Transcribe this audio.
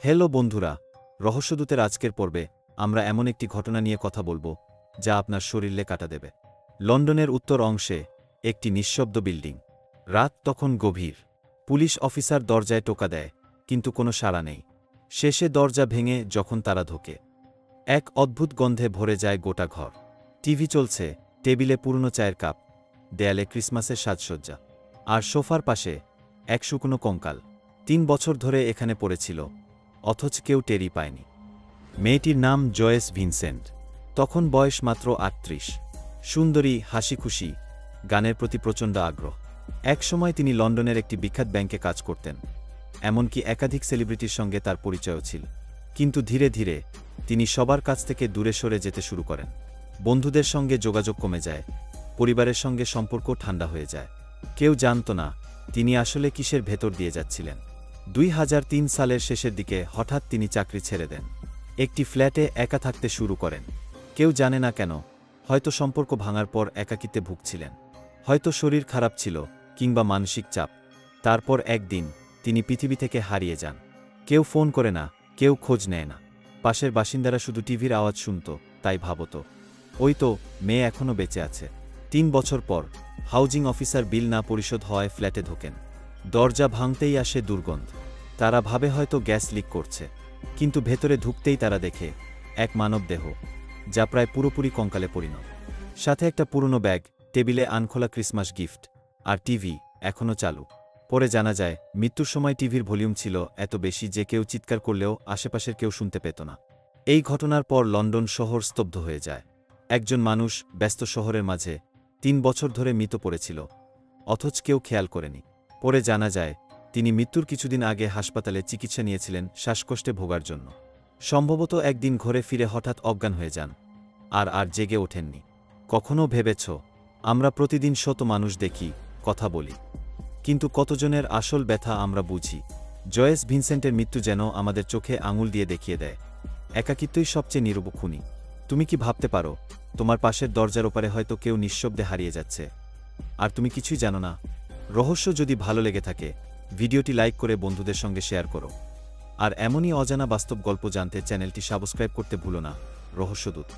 Hello বন্ধুরা, রহস্যদূতের আজকের পর্বে আমরা এমন একটি ঘটনা নিয়ে কথা বলবো যা আপনার শরীরে কাটা দেবে। লন্ডনের উত্তর অংশে একটি নিঃশব্দ বিল্ডিং। রাত তখন গভীর। পুলিশ অফিসার দরজায় টোকা দেয়, কিন্তু কোনো সাড়া নেই। শেষে দরজা ভেঙে যখন তারা ঢোকে, এক অদ্ভুত গন্ধে ভরে যায় গোটা ঘর। টিভি চলছে, টেবিলে পুরনো চায়ের কাপ, দেয়ালে ক্রিসমাসের সাজসজ্জা, আর সোফার পাশে এক শুকনো কঙ্কাল। ৩ বছর ধরে এখানে পড়েছিল, অথচ কেউ টেরই পায়নি। মেয়েটির নাম জয়েস ভিনসেন্ট। তখন বয়স মাত্র ৩৮। সুন্দরী, হাসিখুশি, গানের প্রতি প্রচণ্ড আগ্রহ। একসময় তিনি লন্ডনের একটি বিখ্যাত ব্যাংকে কাজ করতেন, এমনকি একাধিক সেলিব্রিটির সঙ্গে তার পরিচয়ও ছিল। কিন্তু ধীরে ধীরে তিনি সবার কাছ থেকে দূরে সরে যেতে শুরু করেন। বন্ধুদের সঙ্গে যোগাযোগ কমে যায়, পরিবারের সঙ্গে সম্পর্ক ঠান্ডা হয়ে যায়। কেউ জানত না তিনি আসলে কিসের ভেতর দিয়ে যাচ্ছিলেন। ২০০৩ সালের শেষের দিকে হঠাৎ তিনি চাকরি ছেড়ে দেন। একটি ফ্ল্যাটে একা থাকতে শুরু করেন। কেউ জানে না কেন, হয়তো সম্পর্ক ভাঙার পর একাকিত্বে ভুগছিলেন, হয়তো শরীর খারাপ ছিল, কিংবা মানসিক চাপ। তারপর একদিন তিনি পৃথিবী থেকে হারিয়ে যান। কেউ ফোন করে না, কেউ খোঁজ নেয় না। পাশের বাসিন্দারা শুধু টিভির আওয়াজ শুনত, তাই ভাবত ওই তো মেয়ে এখনও বেঁচে আছে। ৩ বছর পর হাউজিং অফিসার বিল না পরিশোধ হওয়ায় ফ্ল্যাটে ঢোকেন। দরজা ভাঙতেই আসে দুর্গন্ধ। তারা ভাবে হয়তো গ্যাস লিক করছে, কিন্তু ভেতরে ঢুকতেই তারা দেখে এক মানবদেহ, যা প্রায় পুরোপুরি কঙ্কালে পরিণত। সাথে একটা পুরনো ব্যাগ, টেবিলে আনখোলা ক্রিসমাস গিফট, আর টিভি এখনও চালু। পরে জানা যায় মৃত্যুর সময় টিভির ভলিউম ছিল এত বেশি যে কেউ চিৎকার করলেও আশেপাশের কেউ শুনতে পেত না। এই ঘটনার পর লন্ডন শহর স্তব্ধ হয়ে যায়। একজন মানুষ ব্যস্ত শহরের মাঝে ৩ বছর ধরে মৃত পড়েছিল, অথচ কেউ খেয়াল করেনি। পরে জানা যায় তিনি মৃত্যুর কিছুদিন আগে হাসপাতালে চিকিৎসা নিয়েছিলেন শ্বাসকষ্টে ভোগার জন্য। সম্ভবত একদিন ঘরে ফিরে হঠাৎ অজ্ঞান হয়ে যান, আর জেগে ওঠেননি। কখনও ভেবেছ, আমরা প্রতিদিন শত মানুষ দেখি, কথা বলি, কিন্তু কতজনের আসল ব্যথা আমরা বুঝি? জয়েস ভিনসেন্টের মৃত্যু যেন আমাদের চোখে আঙুল দিয়ে দেখিয়ে দেয়, একাকিত্বই সবচেয়ে নীরব খুনি। তুমি কি ভাবতে পারো তোমার পাশের দরজার ওপারে হয়তো কেউ নিঃশব্দে হারিয়ে যাচ্ছে, আর তুমি কিছুই জানো না? রহস্য যদি ভালো লেগে থাকে, ভিডিওটি লাইক করে বন্ধুদের সঙ্গে শেয়ার করো। আর এমনই অজানা বাস্তব গল্প জানতে চ্যানেলটি সাবস্ক্রাইব করতে ভুলো না। রহস্যদূত।